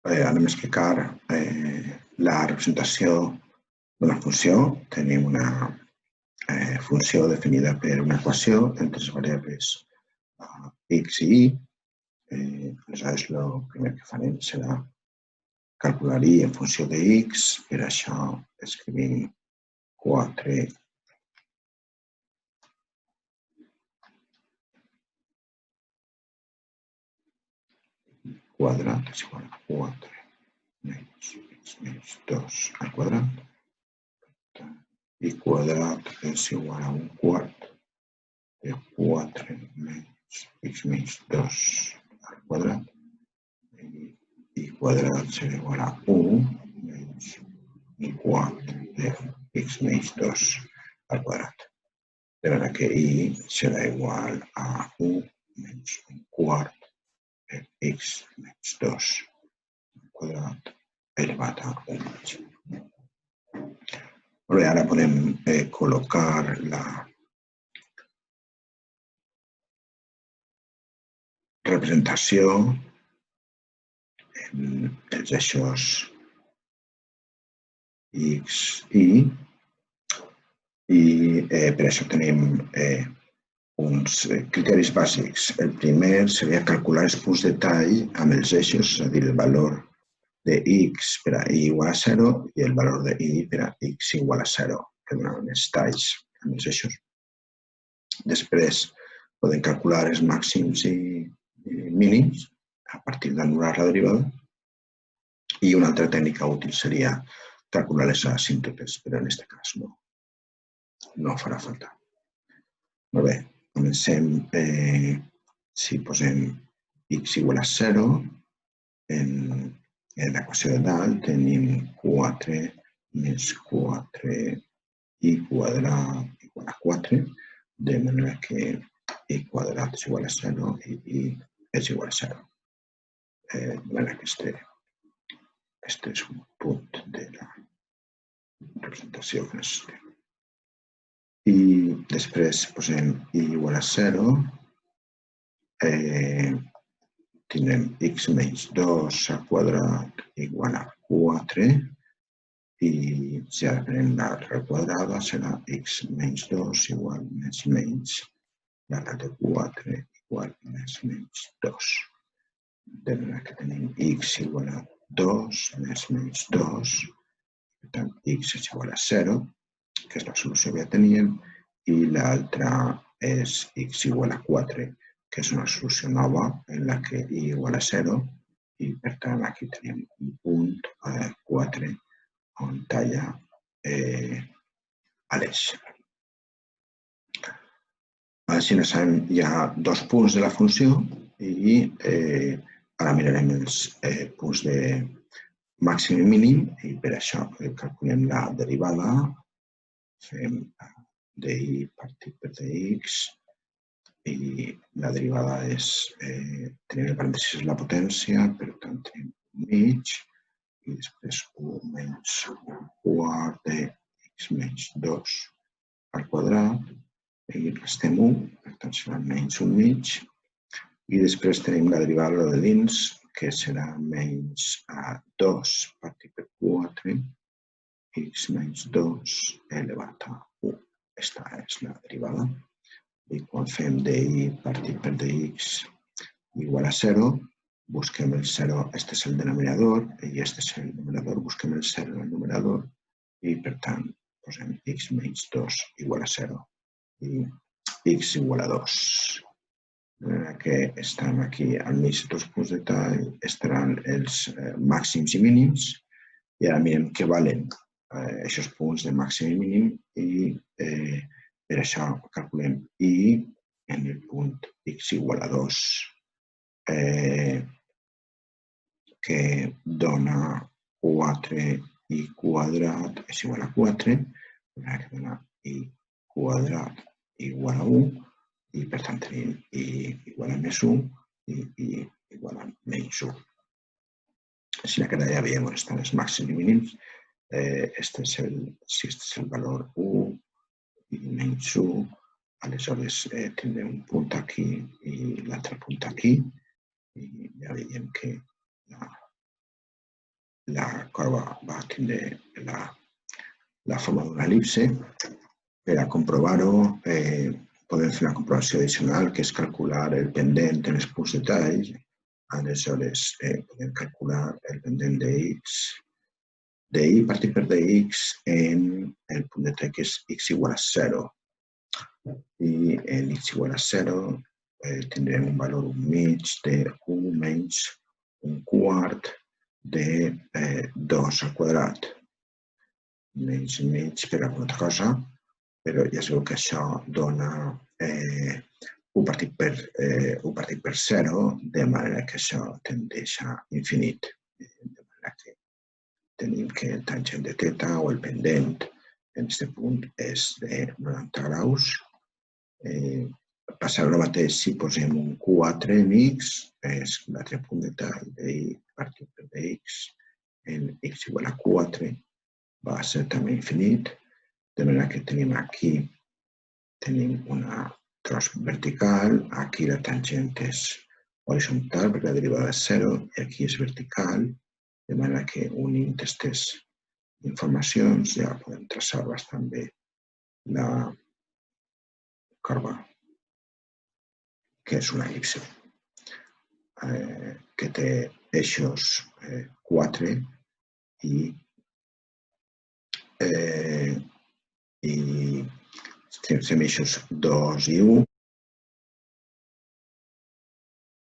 Anem a explicar la representació d'una funció. Tenim una funció definida per una equació entre les variables x i y. Aleshores, el primer que farem serà calcular y en funció de x. Per això escrivim 4 quadrat és igual a 4 menys x menys 2 al quadrat. I quadrat és igual a 1/4 de 4 menys x menys 2 al quadrat. I quadrat serà igual a 1 menys 1/4 de x menys 2 al quadrat. De manera que y serà igual a 1 menys 1/4 de x menys 2 al quadrat elevat a 1 menys. Molt bé, ara podem col·locar la representació en els eixos x i per això tenim uns criteris bàsics. El primer seria calcular els punts de tall amb els eixos, és a dir, el valor de x per a y igual a 0 i el valor de y per a x igual a 0, que donaven els talls amb els eixos. Després podem calcular els màxims i mínims a partir d'anul·lar la derivada. I una altra tècnica útil seria calcular les asímptotes, però en aquest cas no farà falta. Molt bé, comencem. Si posem x igual a 0, en l'equació de dalt tenim 4 més 4y quadrat igual a 4, de manera que y quadrat és igual a 0 i y és igual a 0. De manera que este és un punt de la representació que necessitem. I després posem y igual a 0, tindrem x menys 2 al quadrat igual a 4 i si ara prenem l'arrel quadrada serà x menys 2 igual més menys l'arrel de 4 igual més menys 2. De manera que tenim x igual a 2 més menys 2, per tant x és igual a 0, que és la solució que ja teníem, i l'altra és x igual a 4, que és una solució nova en la que y igual a 0 i per tant aquí tenim un punt 4 on talla a l'eix. Així hi ha dos punts de la funció i ara mirarem els punts de màxim i mínim i per això calculem la derivada, fem dy partit per dx i la derivada és, tenim el parèntesis la potència, per tant tenim 1 mig i després 1 menys 1/4 de x menys 2 al quadrat i restem 1, per tant serà menys 1 mig i després tenim la derivada de dins que serà menys 2 partit per 4 x menys 2 elevat a 1. Aquesta és la derivada. I quan fem dy partit per dx igual a 0, busquem el 0, este és el denominador i este és el numerador, busquem el 0 en el numerador i per tant posem x menys 2 igual a 0 i x igual a 2. De manera que estan aquí al mig de dos punts de tall, estaran els màxims i mínims i ara mirem què valen aquests punts de màxim i mínim i per això calculem y en el punt x igual a 2, que dona 4y quadrat és igual a 4, que dona y quadrat igual a 1, i per tant tenim y igual a més 1 i y igual a menys 1. Així que ja veiem on estan els màxims i mínims. Si este és el valor 1, i menys 1, aleshores tindrem un punt aquí i l'altre punt aquí, i ja veiem que la corba va tindre la forma d'una el·lipse. Per a comprovar-ho, podem fer una comprovació addicional, que és calcular el pendent en els punts de tall. Aleshores, podem calcular el pendent de i partit per dx en el punt de tall, que és x igual a 0. I en x igual a 0 tindrem un valor mig de 1 menys un quart de 2 al quadrat. Menys i mig per alguna altra cosa, però ja sabeu que això dona 1 partit per 0, de manera que això tendeix a infinit. De manera que tenim que el tangent de θ o el pendent en aquest punt és de 90 graus. Passarà el mateix si posem un Q4 en x, és l'altre punt de tall de i partit per dx en x igual a 4, va ser també infinit, de manera que tenim aquí una tros vertical, aquí la tangent és horitzontal perquè la derivada és 0 i aquí és vertical, de manera que unint aquestes informacions ja podem traçar bastant bé la corba, que és una el·lipse, que té eixos 4 i eixos 2 i 1.